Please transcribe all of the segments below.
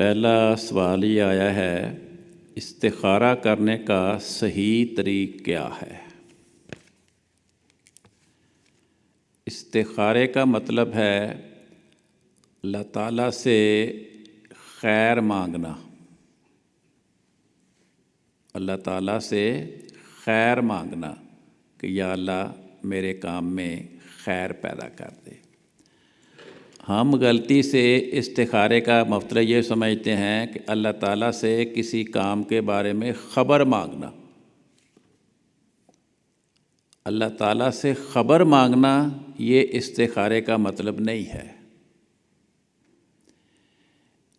پہلا سوال یہ آیا ہے، استخارہ کرنے کا صحیح طریق کیا ہے؟ استخارے کا مطلب ہے اللہ تعالیٰ سے خیر مانگنا، اللہ تعالیٰ سے خیر مانگنا کہ یا اللہ میرے کام میں خیر پیدا کر دے۔ ہم غلطی سے استخارے کا مطلب یہ سمجھتے ہیں کہ اللہ تعالیٰ سے کسی کام کے بارے میں خبر مانگنا۔ اللہ تعالیٰ سے خبر مانگنا یہ استخارے کا مطلب نہیں ہے۔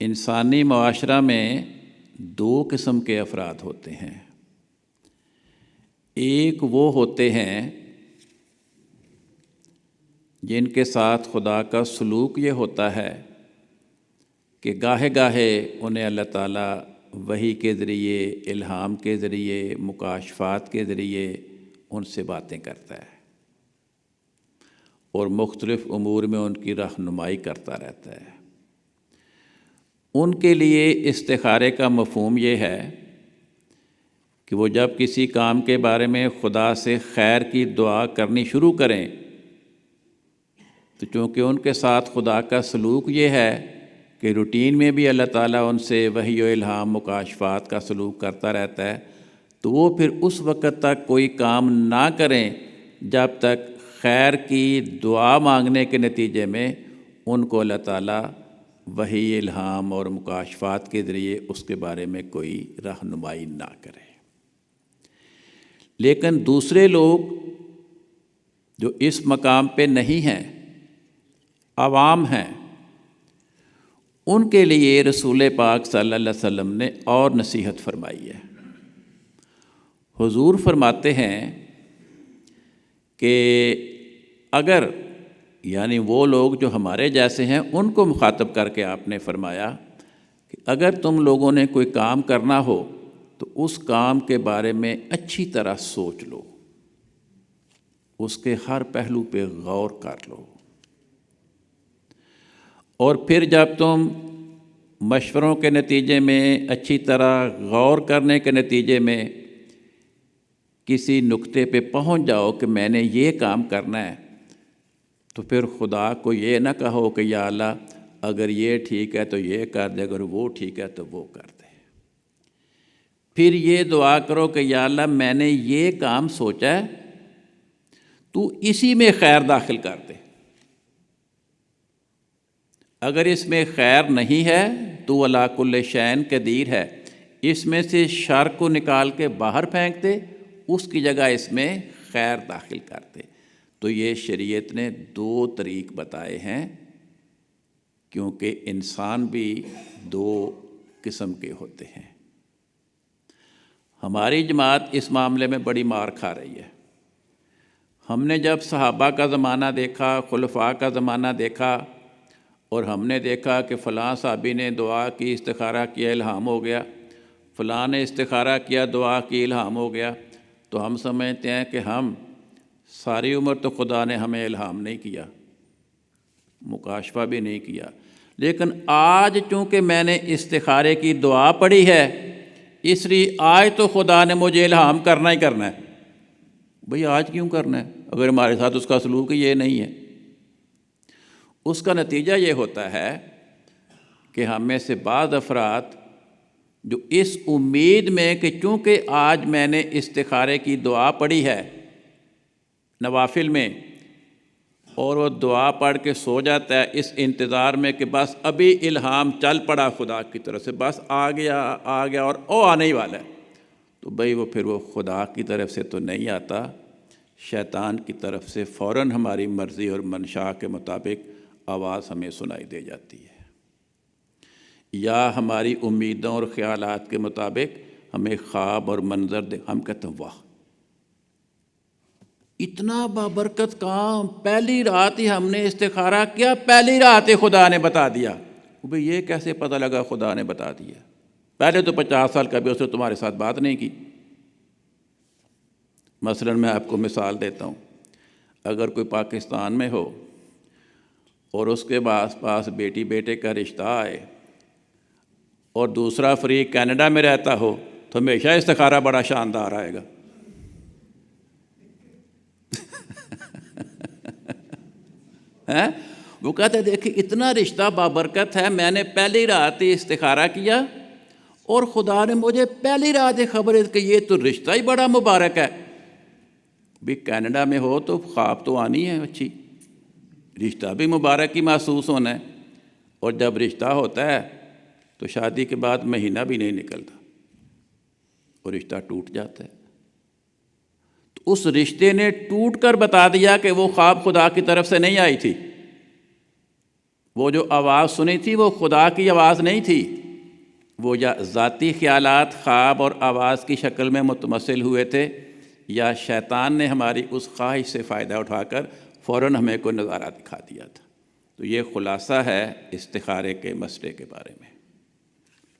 انسانی معاشرہ میں دو قسم کے افراد ہوتے ہیں۔ ایک وہ ہوتے ہیں جن کے ساتھ خدا کا سلوک یہ ہوتا ہے کہ گاہے گاہے انہیں اللہ تعالیٰ وحی کے ذریعے، الہام کے ذریعے، مکاشفات کے ذریعے ان سے باتیں کرتا ہے اور مختلف امور میں ان کی رہنمائی کرتا رہتا ہے۔ ان کے لیے استخارے کا مفہوم یہ ہے کہ وہ جب کسی کام کے بارے میں خدا سے خیر کی دعا کرنی شروع کریں تو چونکہ ان کے ساتھ خدا کا سلوک یہ ہے کہ روٹین میں بھی اللہ تعالیٰ ان سے وحی و الہام، مکاشفات کا سلوک کرتا رہتا ہے، تو وہ پھر اس وقت تک کوئی کام نہ کریں جب تک خیر کی دعا مانگنے کے نتیجے میں ان کو اللہ تعالیٰ وحی، الہام اور مکاشفات کے ذریعے اس کے بارے میں کوئی رہنمائی نہ کرے۔ لیکن دوسرے لوگ جو اس مقام پہ نہیں ہیں، عوام ہیں، ان کے لیے رسول پاک صلی اللہ علیہ وسلم نے اور نصیحت فرمائی ہے۔ حضور فرماتے ہیں کہ اگر یعنی وہ لوگ جو ہمارے جیسے ہیں ان کو مخاطب کر کے آپ نے فرمایا کہ اگر تم لوگوں نے کوئی کام کرنا ہو تو اس کام کے بارے میں اچھی طرح سوچ لو، اس کے ہر پہلو پہ غور کر لو، اور پھر جب تم مشوروں کے نتیجے میں اچھی طرح غور کرنے کے نتیجے میں کسی نقطے پہ پہنچ جاؤ کہ میں نے یہ کام کرنا ہے، تو پھر خدا کو یہ نہ کہو کہ یا اللہ اگر یہ ٹھیک ہے تو یہ کر دے، اگر وہ ٹھیک ہے تو وہ کر دے۔ پھر یہ دعا کرو کہ یا اللہ میں نے یہ کام سوچا ہے، تو اسی میں خیر داخل کر دے، اگر اس میں خیر نہیں ہے تو علی کل شیء قدیر ہے، اس میں سے شر کو نکال کے باہر پھینک دے، اس کی جگہ اس میں خیر داخل کر دے۔ تو یہ شریعت نے دو طریق بتائے ہیں، کیونکہ انسان بھی دو قسم کے ہوتے ہیں۔ ہماری جماعت اس معاملے میں بڑی مار کھا رہی ہے۔ ہم نے جب صحابہ کا زمانہ دیکھا، خلفاء کا زمانہ دیکھا، اور ہم نے دیکھا کہ فلاں صحابی نے دعا کی، استخارہ کیا، الہام ہو گیا، فلاں نے استخارہ کیا، دعا کی، الہام ہو گیا، تو ہم سمجھتے ہیں کہ ہم ساری عمر تو خدا نے ہمیں الہام نہیں کیا، مکاشفہ بھی نہیں کیا، لیکن آج چونکہ میں نے استخارے کی دعا پڑھی ہے، اس لیے آج تو خدا نے مجھے الہام کرنا ہی کرنا ہے۔ بھئی آج کیوں کرنا ہے اگر ہمارے ساتھ اس کا سلوک یہ نہیں ہے؟ اس کا نتیجہ یہ ہوتا ہے کہ ہم میں سے بعض افراد جو اس امید میں کہ چونکہ آج میں نے استخارے کی دعا پڑھی ہے نوافل میں، اور وہ دعا پڑھ کے سو جاتا ہے اس انتظار میں کہ بس ابھی الہام چل پڑا خدا کی طرف سے، بس آ گیا اور آنے ہی والا ہے، تو بھئی وہ پھر وہ خدا کی طرف سے تو نہیں آتا، شیطان کی طرف سے فوراً ہماری مرضی اور منشا کے مطابق آواز ہمیں سنائی دے جاتی ہے، یا ہماری امیدوں اور خیالات کے مطابق ہمیں خواب اور منظر دے، ہم کہتے ہیں واہ اتنا بابرکت کام، پہلی رات ہی ہم نے استخارہ کیا، پہلی رات ہی خدا نے بتا دیا۔ بھئی یہ کیسے پتہ لگا خدا نے بتا دیا؟ پہلے تو 50 سال کبھی اس نے تمہارے ساتھ بات نہیں کی۔ مثلا میں آپ کو مثال دیتا ہوں، اگر کوئی پاکستان میں ہو اور اس کے پاس بیٹی بیٹے کا رشتہ آئے اور دوسرا فریق کینیڈا میں رہتا ہو تو ہمیشہ استخارہ بڑا شاندار آئے گا۔ وہ کہتے ہیں دیکھیں اتنا رشتہ بابرکت ہے، میں نے پہلی رات ہی استخارہ کیا اور خدا نے مجھے پہلی رات ہی خبر ہے کہ یہ تو رشتہ ہی بڑا مبارک ہے۔ بھی کینیڈا میں ہو تو خواب تو آنی ہے اچھی، رشتہ بھی مبارک ہی محسوس ہونا ہے، اور جب رشتہ ہوتا ہے تو شادی کے بعد مہینہ بھی نہیں نکلتا اور رشتہ ٹوٹ جاتا ہے۔ تو اس رشتے نے ٹوٹ کر بتا دیا کہ وہ خواب خدا کی طرف سے نہیں آئی تھی، وہ جو آواز سنی تھی وہ خدا کی آواز نہیں تھی، وہ یا ذاتی خیالات خواب اور آواز کی شکل میں متمثل ہوئے تھے، یا شیطان نے ہماری اس خواہش سے فائدہ اٹھا کر فوراً ہمیں کوئی نظارہ دکھا دیا تھا۔ تو یہ خلاصہ ہے استخارے کے مسئلے کے بارے میں۔